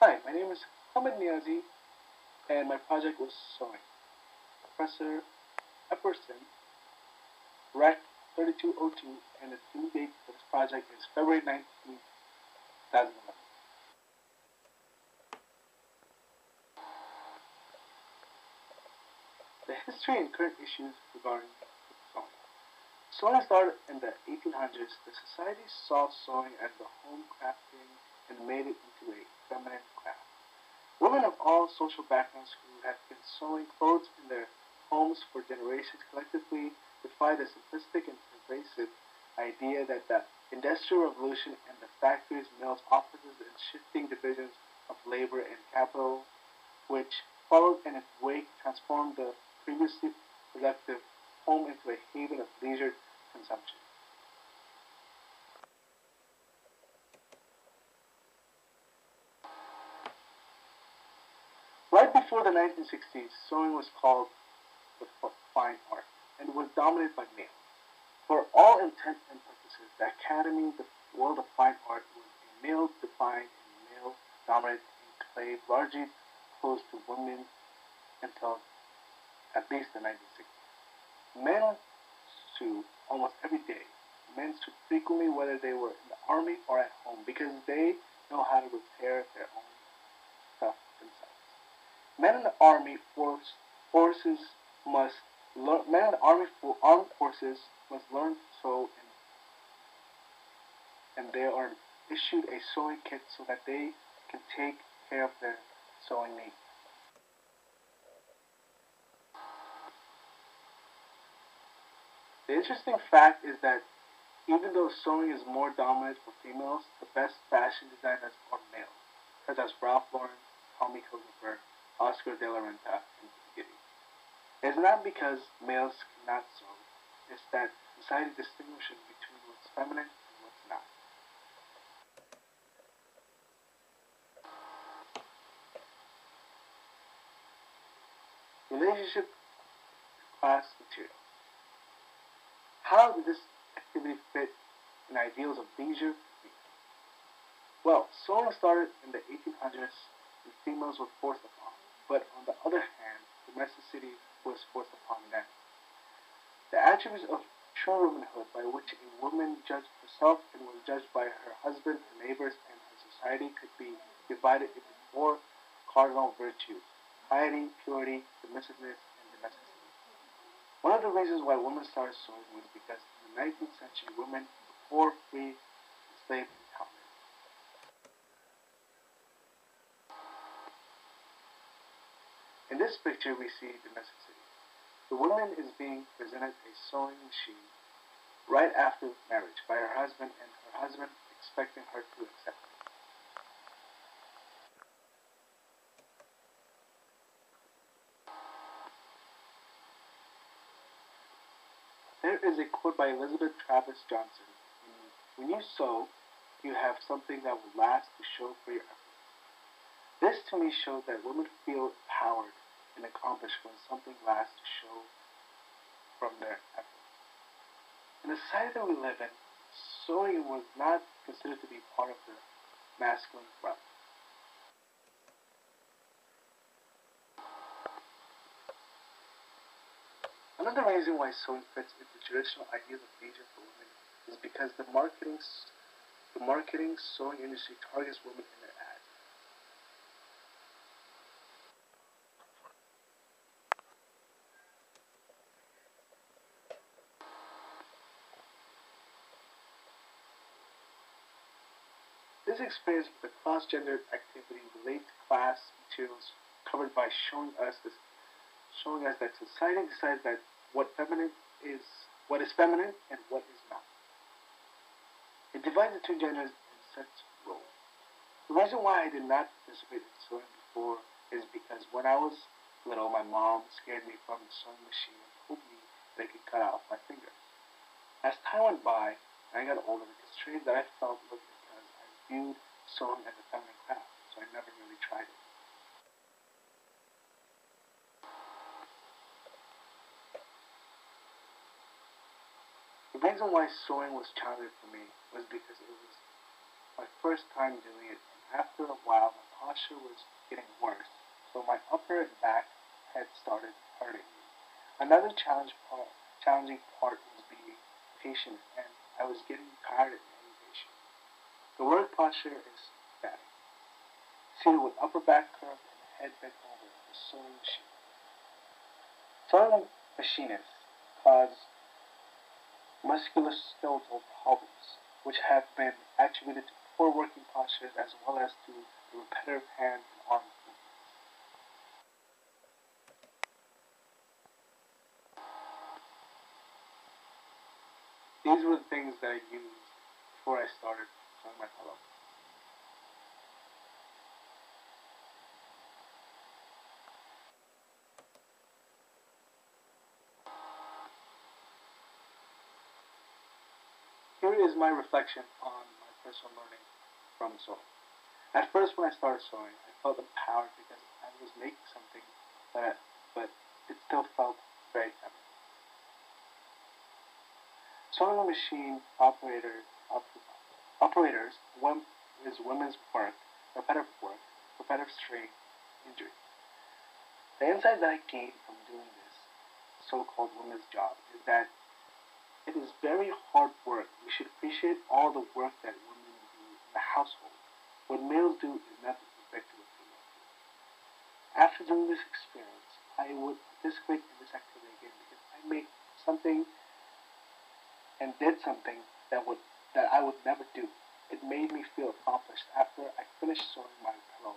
Hi, my name is Hamid Niazi, and my project was sewing. Professor Epperson, REC 3202, and the due date for this project is February 19th, 2011. The history and current issues regarding sewing. Sewing started in the 1800s. The society saw sewing as the home crafting and made it into a feminine craft. Women of all social backgrounds who had been sewing clothes in their homes for generations collectively defied the simplistic and pervasive idea that the Industrial Revolution and the factories, mills, offices, and shifting divisions of labor and capital, which followed in its wake, transformed the previously productive home into a haven of leisure consumption. Right before the 1960s, sewing was called the fine art and was dominated by males. For all intents and purposes, the Academy, the world of fine art, was a male-defined and male-dominated enclave, largely closed to women until at least the 1960s. Men sue almost every day. Men sue frequently whether they were in the army or at home because they know how to repair their own stuff themselves. Men in the army forces must learn. Men in the armed forces must learn to sew, and they are issued a sewing kit so that they can take care of their sewing needs. The interesting fact is that even though sewing is more dominant for females, the best fashion designers are males, such as Ralph Lauren, Tommy Hilfiger, Oscar de la Renta, and Giddy. It is not because males cannot sew, it's that society distinguishes between what's feminine and what's not. Relationship to class material. How did this activity fit in ideals of leisure? Well, sewing started in the 1800s and females were forced upon, but on the other hand, domesticity was forced upon men. The attributes of true womanhood by which a woman judged herself and was judged by her husband, her neighbors, and her society could be divided into four cardinal virtues: piety, purity, submissiveness, and domesticity. One of the reasons why women started sewing was because in the 19th century, women were poor, free, enslaved, and talented. In this picture, we see domesticity. The woman is being presented a sewing machine right after marriage by her husband, and her husband expecting her to accept it. There is a quote by Elizabeth Travis Johnson: "When you sew, you have something that will last to show for your efforts." This to me shows that women feel empowered and accomplished when something lasts to show from their efforts. In the society that we live in, sewing was not considered to be part of the masculine realm. Another reason why sewing fits into traditional ideas of leisure for women is because the marketing sewing industry targets women in their ads. This experience with the cross-gendered activity relates to class materials covered by showing us that society decides that is what is feminine and what is not. It divides the two genders and sets roles. The reason why I did not participate in sewing before is because when I was little, my mom scared me from the sewing machine and told me that it could cut off my finger. As time went by and I got older, the constraint that I felt was because I viewed sewing as a feminine craft, so I never really tried it. The reason why sewing was challenging for me was because it was my first time doing it, and after a while, my posture was getting worse, so my upper and back head started hurting me. Another challenging part was being patient, and I was getting tired and impatient. The work posture is static, seated with upper back curved and head bent over the sewing machine. Sewing machinists cause musculoskeletal problems, which have been attributed to poor working postures as well as to the repetitive hand and arm movements. These were the things that I used before I started sewing my pillow. Here is my reflection on my personal learning from sewing. At first, when I started sewing, I felt empowered because I was making something, but it still felt very feminine. Sewing machine operators is women's work, repetitive strain, injury. The insight that I gained from doing this so-called women's job is that it is very hard work. We should appreciate all the work that women do in the household. What males do is nothing compared to what females do. After doing this experience, I would participate in this activity again because I made something and did something that I would never do. It made me feel accomplished after I finished sewing my pillow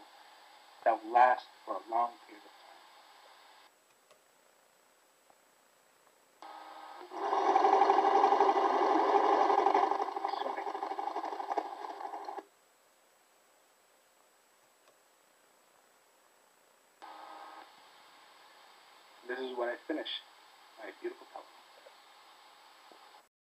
that would last for a long period of time. Sewing. This is what I finished.